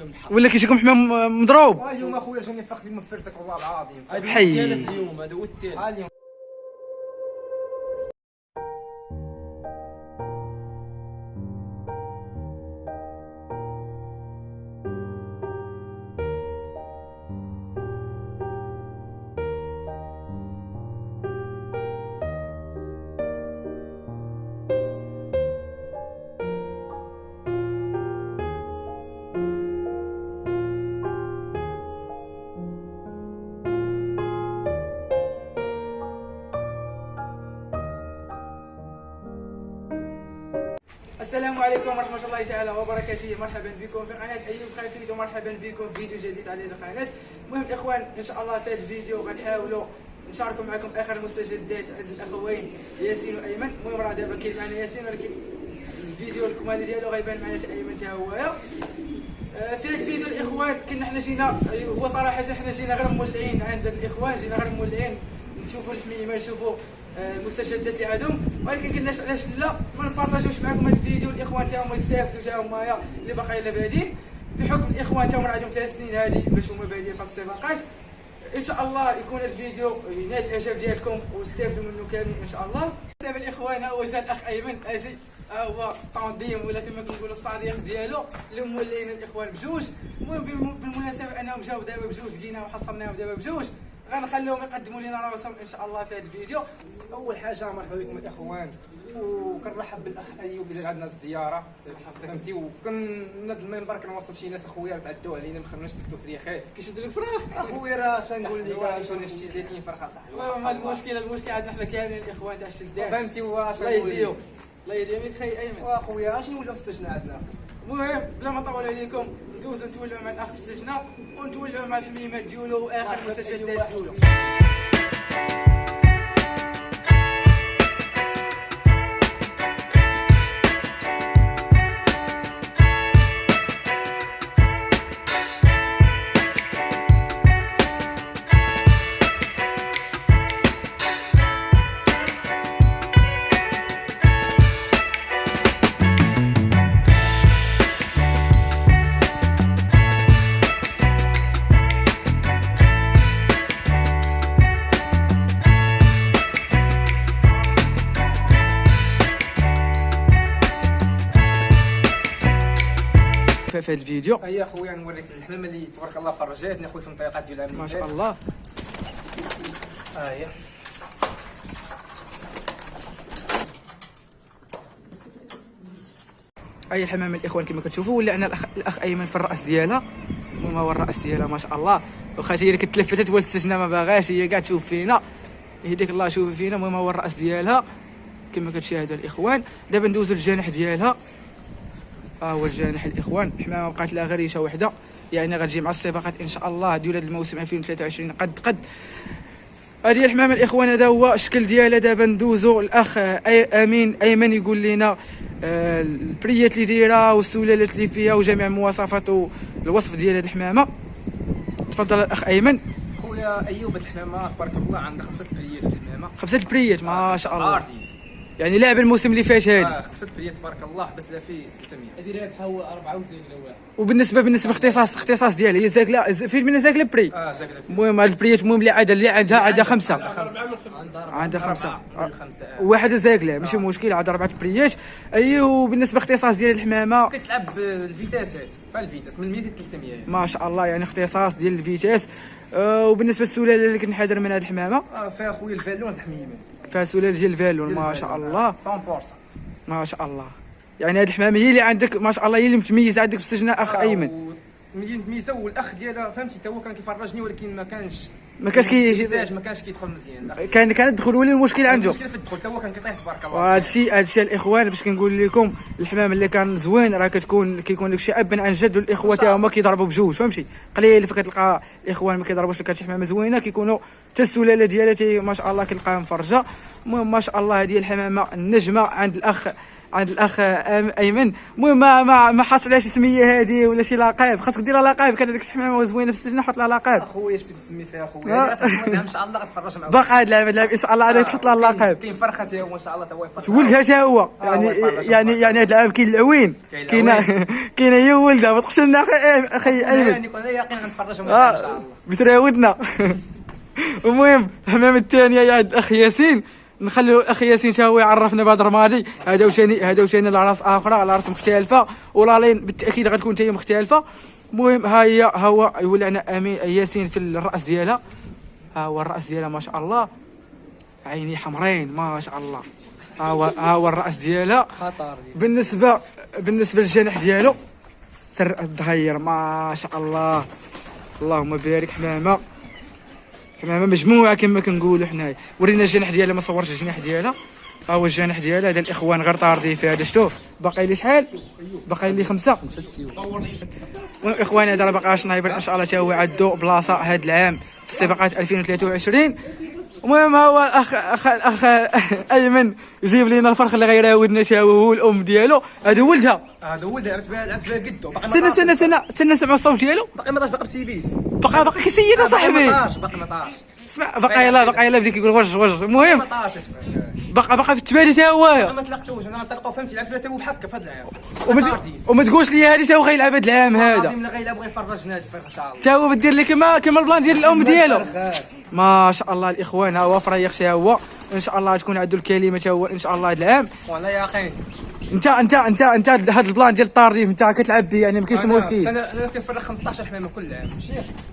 فيهم الحق ولا كيجيكم حمام مضروب. اليوم اخويا جاني فاق لي من فرتك والله العظيم. هذا حي. الثالث اليوم، هذا هو الثالث. اليوم السلام عليكم ورحمة الله تعالى وبركاته. مرحبا بكم في قناة أيوب خفيف ومرحبا بكم في فيديو جديد على القناة. المهم الإخوان إن شاء الله في هذا الفيديو غنحاولوا نشاركوا معكم آخر المستجدات عند الأخوين ياسين وأيمن. المهم راه دابا كاين معنا ياسين ولكن الفيديو الكمالي ديالو غيبان معنا أيمن تا هويا. في هذا الفيديو الإخوان كنا حنا جينا، هو صراحة حنا جينا غير مولعين عند الإخوان، جينا غير مولعين نشوفوا الحميمة، نشوفوا المستجدات اللي عندهم، ولكن كناش علاش لا ما نبارطاجيوش معكم هذا الفيديو. الاخوان تاهم يستافدوا، تا هما اللي باقيين بادين بحكم الاخوان تاهم راه عندهم 3 سنين هذه باش هما بادين في السباقات. ان شاء الله يكون الفيديو ينال الاعجاب ديالكم واستافدوا منه كاملين ان شاء الله. دابا الاخوان ها هو جا الاخ ايمن، اجي ها هو طونديم ولا كما كنقولوا الصديق ديالو اللي مولين الاخوان بجوج. المهم بالمناسبه انهم جاوا دابا بجوج، لقيناهم وحصلناهم دابا بجوج، غنخليهم يقدموا لنا راسهم ان شاء الله في هذا الفيديو. اول حاجه مرحبا بكم الاخوان، وكنرحب بالاخ ايوب اللي عندنا الزياره فهمتي، وكناد المنبر كنوصل شي ناس اخويا تعدوا علينا ما خلوناش نكتب فريخات كيشدوا لك فراخ اخويا، راه شنقول لك غنمشيو نشري 30 فرخه صاحبي. المهم المشكل عندنا حنا كاملين الاخوان تاع الشداد فهمتي، واش الله يهديهم الله يهديهم خي ايمن. واخويا اشنو ولا في السجن عندنا. المهم بلا ما نطول عليكم ندوزو نتولعوا مع الاخ في السجنه ونتولعوا مع الحميمات ديالو واخر المستجدات ديالو. في هذا الفيديو هيا اخويا نوريك الحمامه اللي تبارك الله فرجاتني اخويا في النطيقات ديالها ما شاء الله. هي هي الحمامه الاخوان كما كتشوفوا ولعنا الاخ ايمن في الراس ديالها. المهم هو الراس ديالها ما شاء الله، واخا هي اللي كتلفتت والسجنه ما باغاش، هي كاع تشوف فينا، يهديك الله شوفي فينا. المهم هو الراس ديالها كما كتشاهدوا الاخوان. دابا ندوزو للجناح ديالها، هو الجناح الاخوان. الحمامه بقات لها غير ريشه وحده، يعني غتجي مع السباقات ان شاء الله ديال هذا الموسم 2023 قد هذه الحمامه الاخوان. هذا هو الشكل ديالها. دابا ندوزو الاخ ايمن يقول لنا البريات اللي دايره والسلالات اللي فيها وجميع مواصفات والوصف ديال هذه الحمامه. تفضل الاخ ايمن. خويا ايوب الحمامه تبارك الله عندها 5 بريات. الحمامه 5 البريات ما شاء الله، عارتي يعني لعب الموسم اللي فات هذه 5 بريات تبارك الله، بس لا فيه 300. هذه رابحه هو 4 وزاكله واحد. وبالنسبه اختصاص ديالها هي زاكله في من زاكله بري. زاكله. المهم هاد البريات المهم اللي عندها 5 عندها 5 واحد زاكله ماشي مشكل، عاد 4 بريات. اي وبالنسبه اختصاص ديال الحمامه كتلعب بالفيتاس هذه، فالفيتاس من 200 ل 300 ما شاء الله، يعني اختصاص ديال الفيتاس. وبالنسبه للسلاله اللي كنحضر من هذه الحمامه فيها خويا الفالون الحميمه، فيها سلاله ديال الفالون ما شاء الله 100%. ما شاء الله، يعني هذه الحمامه هي اللي عندك ما شاء الله، هي اللي متميزه عندك في السجنه اخ ايمن. ميزه والاخ ديالها فهمتي، تا هو كان كيفرجني ولكن ما كانش ما كانش كيدخل مزيان، كان الدخول هو المشكل عنده، المشكل في الدخول، تا هو كان كيطيح تبارك الله. وهذا الشيء الاخوان باش كنقول لكم الحمام اللي كان زوين راه كيكون داك الشيء ابا عن جد، والاخوه تا هما كيضربوا بجوج فهمتي. قليل فكتلقى الاخوان ما كيضربوش لك شي حمامه زوينه، كيكونوا حتى السلاله ديالها ما شاء الله كنلقاها مفرجه. المهم ما شاء الله هذه الحمامه النجمه عند الاخ عند الاخ ايمن. المهم ما حاصل على شي سميه هذه ولا شي لقب، خاصك دير لها لقب. كان هذيك شي حمامه زوينه في السجن، حط لها لقب. اخويا اش بتسمي فيها اخويا؟ ان شاء الله غتفرج معاك. باقي هاد اللعبه ان شاء الله غادي تحط لها اللقب. كاين فرخه تا هو ان شاء الله تا هو يفرج. ولدها تا هو يعني هاد العام كاين العوين، كاينه هي ولدها. ما تقتلنا اخي ايمن، يعني كون يقين غنفرجهم ان شاء الله بتراودنا. المهم الحمامه الثانيه يا عند الاخ ياسين. نخليو الاخ ياسين تا هو يعرفنا بهذا الرمادي. هذا وثاني الاراس اخرى، الاراس مختلفه، ولالين بالتاكيد غتكون حتى هي مختلفه. المهم ها هو يولعنا امين ياسين في الراس ديالها. ها هو الراس ديالها ما شاء الله، عيني حمرين ما شاء الله. ها هو الراس ديالها. بالنسبه للجناح ديالو سر الظهير ما شاء الله، اللهم بارك. حمامه مجموعه كما كنقولوا حنايا. ورينا الجناح ديالها، ما صورتش الجناح ديالها. ها هو الجناح ديالها. هذا الاخوان غير طاردين في هذا. شتو باقي لي شحال؟ باقي لي 5 السيوف. المهم اخواني هذا راه باقي شنايبر ان شاء الله تا هو عندو بلاصه هذا العام في سباقات 2023. المهم هو الاخ ايمن يجيب لنا الفرخ اللي غيراودنا تا هو الام ديالو. هذا ولدها لعبت بها قدو. استنى نسمعوا الصوت ديالو. باقي ما طاش، باقي بسيبيس، باقي كيسيد اصاحبي. باقي ما طاش. اسمع باقي يلا بدا كيقول وج. المهم ما طاش باقي في التبادي تا هو. ما تلقتوش. انا نطلقوا فهمتي. لعبت بها تا هو بحكه في هذا العام. وما تقولش لي هذه تا هو غيلعب هذا العام هذا. لا غيلعب وغيفرجنا هذا الفرخ ان شاء الله. تا هو بدير لي كما البلان ديال الام ديالو. ما شاء الله الاخوان. ها هو فريق تا هو ان شاء الله تكون عنده الكلمه تا هو ان شاء الله هذا العام. والله يقين انت هذا البلان ديال الطارديف انت كتلعب به، يعني ما كاينش مشكل. انا كنفرغ 15 حمامه كل عام.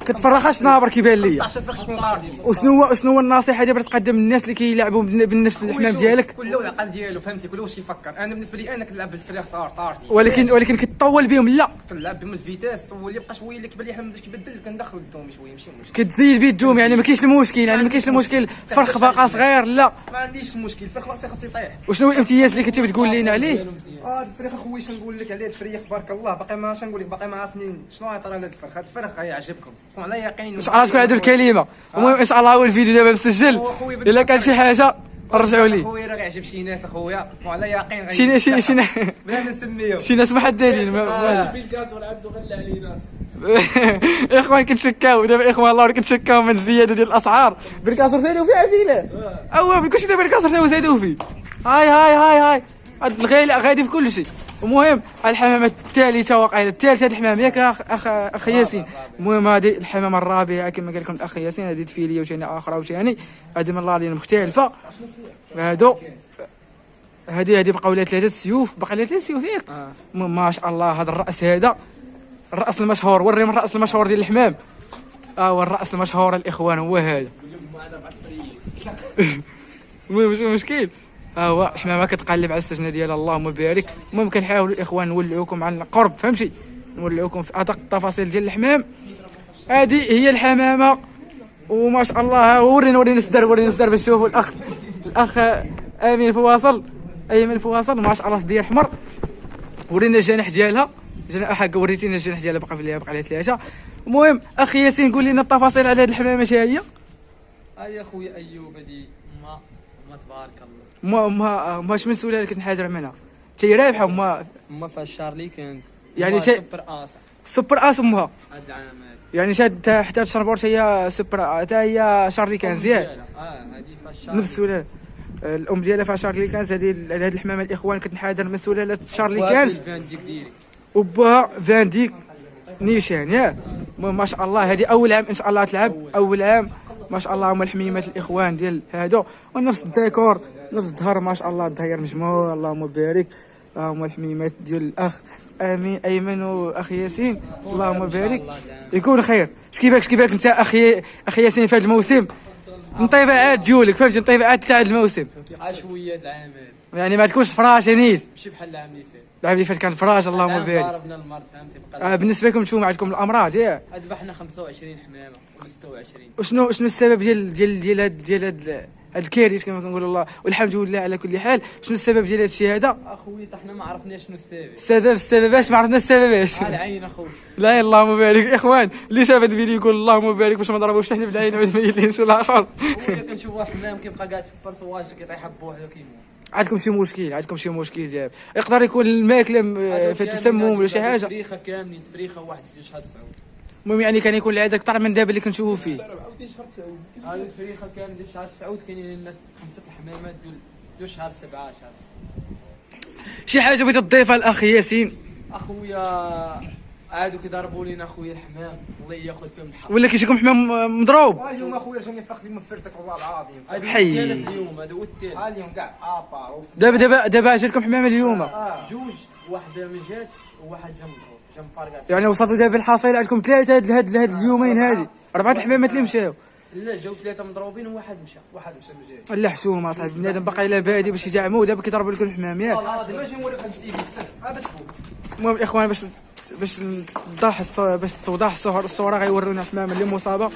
كتفرغش نابر كيبان لي. 15 فرخ تكون طاردين. وشنو النصيحه دابا تقدم للناس اللي كيلعبوا بنفس الحمام ديالك؟ كل العقل ديالو فهمتي، كل واش كيفكر. انا بالنسبه لي انا كنلعب بالفريق صغار طاردي، ولكن كتطول بهم. لا كنلعب بهم الفيتاس، واللي بقى شويه اللي كيبان لي حمام باش كيبدل كندخل الدوم شويه ماشي مشكل. كتزيد بيه الدوم يعني ما كاينش المشكل. فرخ باقا صغير لا ما عنديش المشكل. الفرخ خاص يطيح. وشنو الامتياز اللي كنتي بتقول لنا عليه؟ الفريق اخويا شنقول لك عليه الفريق تبارك الله. باقي ما شنقول لك، باقي ما عارفين شنو غيطرى لهاد الفرخ. هاد الفرخ غيعجبكم، كون على يقين ان شاء الله تكون عنده الكلمه. المهم ان شاء الله هو الفيديو دابا مسجل. الا كان شي حاجه رجعوا لي. اخويا راه غيعجب شي ناس اخويا، وعلى يقين شي بلا ما نسميهم شي ناس محددين. بالكاس والعبد غلى عليه ناس. اخوان كنتشكاو دابا، اخوان الله كنتشكاو من الزياده ديال الاسعار. بالكاسور زادوا فيه عبد الله. في كلشي دابا بالكاسور تا هو زادوا فيه. هاي هاد الغيله غادي في كل شيء. المهم الحمامه الثالثه واقيلا الثالثه هاد الحمام ياك اخ ياسين. المهم هذه الحمامه الرابعه كما قال لكم الاخ ياسين. هذه تفيليه وثاني اخرى وثاني هذه من اللالين مختلفه. هذه بقاو لها 3 سيوف. باقي لها 3 سيوف ياك. ما شاء الله. هذا الراس، هذا الراس المشهور. وريهم الراس المشهور ديال الحمام. هو الراس المشهور الاخوان هو هذا. المهم ماشي مشكل. هو الحمامه كتقلب على السجنه ديالها اللهم بارك. المهم كنحاولوا الاخوان نولعوكم عن القرب فهمتي، نولعوكم في ادق التفاصيل ديال الحمام. هذه هي الحمامه وما شاء الله. ورينا الصدر باش تشوفوا الاخ امين فواصل. ايمن فواصل ما شاء الله صدير احمر. ورينا الجناح ديالها. حق وريتينا الجناح ديالها باقي لها 3. المهم اخي ياسين قول لنا التفاصيل على هذه الحمامه اش هي. هاي اخويا ايوب هذه ما تبارك الله. ماش مسؤوله لك نحاضر منها تي رابحه ما فيها شارلي كنز يعني سوبر اس امها هذا العام هذا. يعني شاد حتى الشربورت هي سوبر حتى هي شارلي كنز ياك. هذه فيها شارلي نفس ولا الام ديالها فيها شارلي كنز. هذه الحمامه الاخوان كنحاضر مسؤوله على شارلي كنز وبها فان ديك نيشان ياك. ما شاء الله هذه اول عام ان شاء الله تلعب. اول عام ما شاء الله. هما الحميمات الاخوان ديال هادو ونفس الديكور نفس الظهر ما شاء الله. الظهير مجموع اللهم بارك. هما الحميمات ديال الاخ امين ايمن واخ ياسين اللهم بارك. يكون خير. اش كيفاك انت اخي ياسين في هذا الموسم؟ انطباعات ديالك فهمتي، انطباعات تاع الموسم شويه العام يعني ما تكونش فراش نيت ماشي بحال العام اللي فات. العام اللي فات كان فراش اللهم بارك. ضربنا المرض فهمتي. بالنسبه لكم نتوما عندكم الامراض ياك. ذبحنا 25 حمامه ولا 26. وشنو السبب ديال هاد الكارثه كما كنقول الله والحمد لله على كل حال. شنو السبب ديال هذا الشيء هذا؟ اخويا حنا ما عرفناش شنو السبب. السبب اش ما عرفنا السبب اش. العين اخويا. لا اللهم بارك. اخوان اللي شاف هذا الفيديو يقول اللهم بارك باش ما نضربوش حنا بالعين وما يديرش الاخر. خويا كنشوفوا حمام كيبقى قاعد في البرسواج كيطيح بوحدو كيموت. عندكم شي مشكل دابا يقدر يكون الماكله في تسمم ولا شي حاجه. فريخه كاملين، فريخه واحد في شهر 9. المهم يعني كان يكون العدد اكثر من دابا اللي كنشوفوا فيه. هذه الفريخه كامل ديال شهر 9، كاينين لنا 5 الحمامات ديال شهر 7 شهر 6. شي حاجه بغيت تضيفها الاخ ياسين اخويا عادوا كيضربوا لينا اخويا الحمام، الله ياخذ فيهم الحق. ولا كيجيكم حمام مضروب؟ اليوم اخويا جاني فاخ لي من فرتك والله العظيم. هذا حي. الثالث اليوم، هذا هو الثالث. اليوم كاع ابا دابا جاتكم حمام اليوم. جوج، واحد ما جاتش وواحد جا مضروب، جا مفارقه. يعني وصلتوا دابا الحصيله عندكم 3 هاد اليومين هادي 4 الحمامات اللي مشاو. لا جاو 3 مضروبين وواحد مشى. واحد مشى ما جاش. لا حشومه اصاحبي بنادم باقي الا بادي باش يدعموا دابا كيضربوا لكم الحمام ياك. والله العظيم ماشي نوريك هاد السيدي بس فوت. المهم الاخوان باش توضح الصوره غيورونا الحمام اللي مصابه.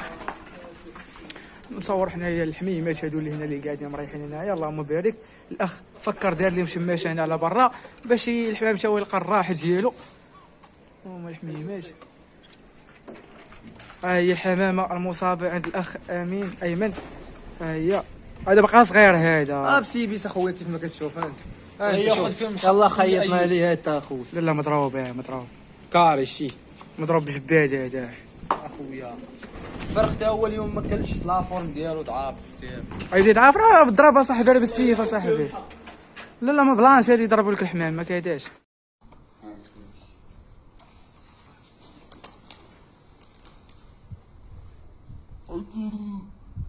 نصور حنايا الحميمات هادو اللي هنا اللي قاعدين مريحين هنايا. اللهم بارك. الاخ فكر دار لهم شماشه هنا على برا باش الحمام تا هو يلقى الراحه ديالو. هما الحميمات. ها هي الحمامه المصابه عند الاخ امين ايمن. ها هي هذا بقى صغير هذا. بسيبيس اخويا كيف ما كتشوف انت. ياخذ فيهم الحق. يلا خيطنا ليه هتا اخويا. لا مضروب مضروب كاري شي مضروب بزباد هذا اخويا فرق تا هو اليوم ما كلش لافورم ديالو ضعاف السيف. ايدي ضعف راه بالضرب اصاحبي راه بالسيف اصاحبي. لا ما بلانش هادي يضربوا لك الحمام ما كايداش.